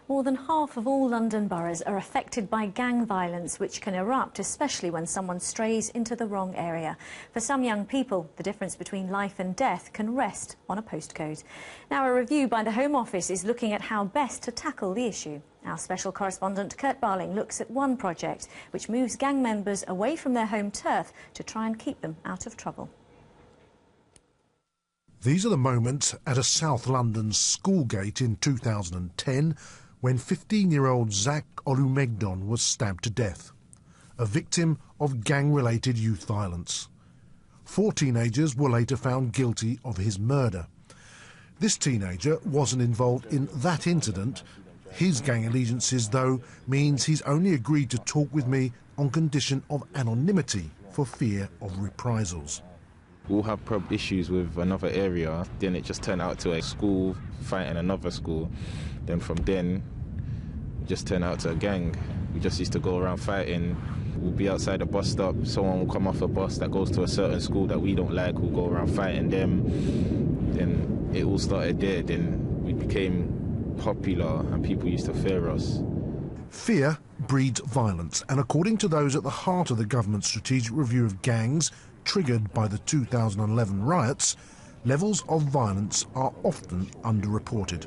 More than half of all London boroughs are affected by gang violence, which can erupt, especially when someone strays into the wrong area. For some young people, the difference between life and death can rest on a postcode. Now, a review by the Home Office is looking at how best to tackle the issue. Our special correspondent Kurt Barling looks at one project which moves gang members away from their home turf to try and keep them out of trouble. These are the moments at a South London school gate in 2010 when 15-year-old Zach Olumegdon was stabbed to death, a victim of gang-related youth violence. 4 teenagers were later found guilty of his murder. This teenager wasn't involved in that incident. His gang allegiances, though, means he's only agreed to talk with me on condition of anonymity for fear of reprisals. We'll have issues with another area, then it just turned out to a school fighting another school. Then from then, it just turned out to a gang. We just used to go around fighting. We'll be outside a bus stop, someone will come off a bus that goes to a certain school that we don't like, we'll go around fighting them. Then it all started there, then we became popular and people used to fear us. Fear breeds violence, and according to those at the heart of the government's strategic review of gangs, triggered by the 2011 riots, levels of violence are often underreported.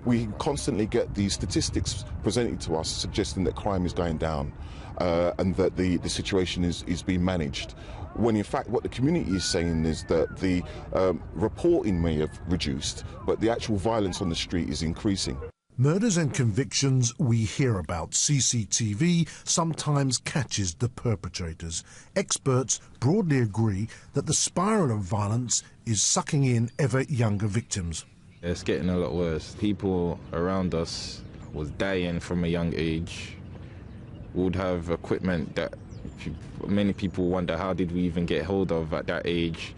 We constantly get these statistics presented to us suggesting that crime is going down and that the situation is being managed, when in fact what the community is saying is that the reporting may have reduced, but the actual violence on the street is increasing. Murders and convictions we hear about. CCTV sometimes catches the perpetrators. Experts broadly agree that the spiral of violence is sucking in ever younger victims. It's getting a lot worse. People around us was dying from a young age. We would have equipment that many people wonder how did we even get hold of at that age.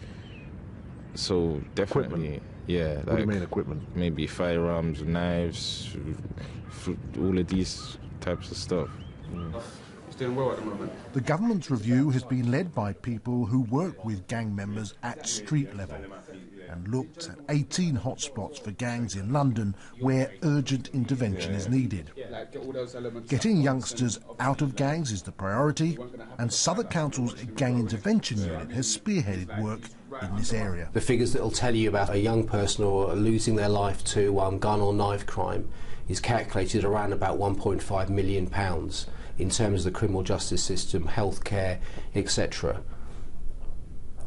So definitely... Equipment. Yeah, what do you mean equipment? Maybe firearms, knives, all of these types of stuff. It's doing well at the moment. The government's review has been led by people who work with gang members at street level and looked at 18 hotspots for gangs in London where urgent intervention is needed. Getting youngsters out of gangs is the priority, and Southwark Council's Gang Intervention Unit has spearheaded work in this area. The figures that will tell you about a young person or losing their life to gun or knife crime is calculated around about £1.5 million in terms of the criminal justice system, healthcare, etc.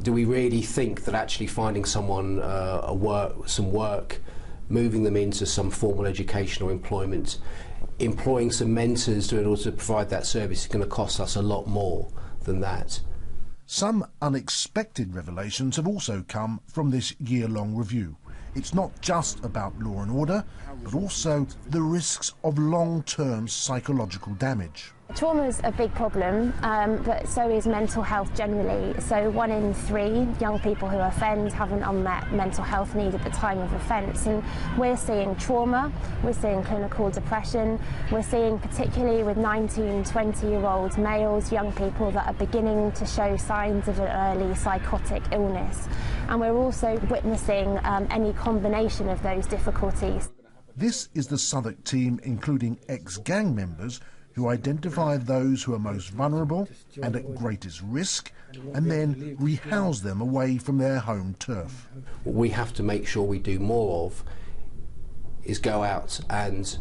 Do we really think that actually finding someone some work, moving them into some formal education or employment, employing some mentors in order to provide that service is going to cost us a lot more than that? Some unexpected revelations have also come from this year-long review. It's not just about law and order, but also the risks of long-term psychological damage. Trauma is a big problem, but so is mental health generally. So 1 in 3 young people who offend have an unmet mental health need at the time of offence. And we're seeing trauma, we're seeing clinical depression, we're seeing particularly with 19, 20-year-old males, young people that are beginning to show signs of an early psychotic illness. And we're also witnessing any combination of those difficulties. This is the Southwark team, including ex-gang members, who identify those who are most vulnerable and at greatest risk, and then rehouse them away from their home turf. What we have to make sure we do more of is go out and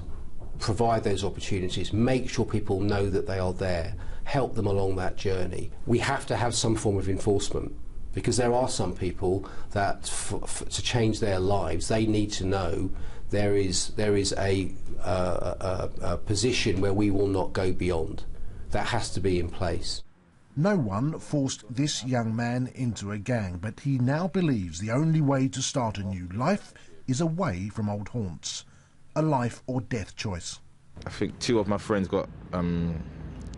provide those opportunities, make sure people know that they are there, help them along that journey. We have to have some form of enforcement, because there are some people that, to change their lives, they need to know there is a position where we will not go beyond. That has to be in place. No one forced this young man into a gang, but he now believes the only way to start a new life is away from old haunts. A life or death choice. I think 2 of my friends got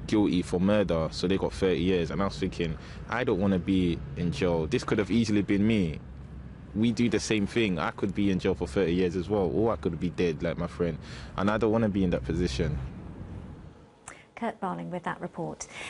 guilty for murder, so they got 30 years, and I was thinking, I don't want to be in jail. This could have easily been me. We do the same thing. I could be in jail for 30 years as well, or I could be dead like my friend, and I don't want to be in that position. Kurt Barling with that report.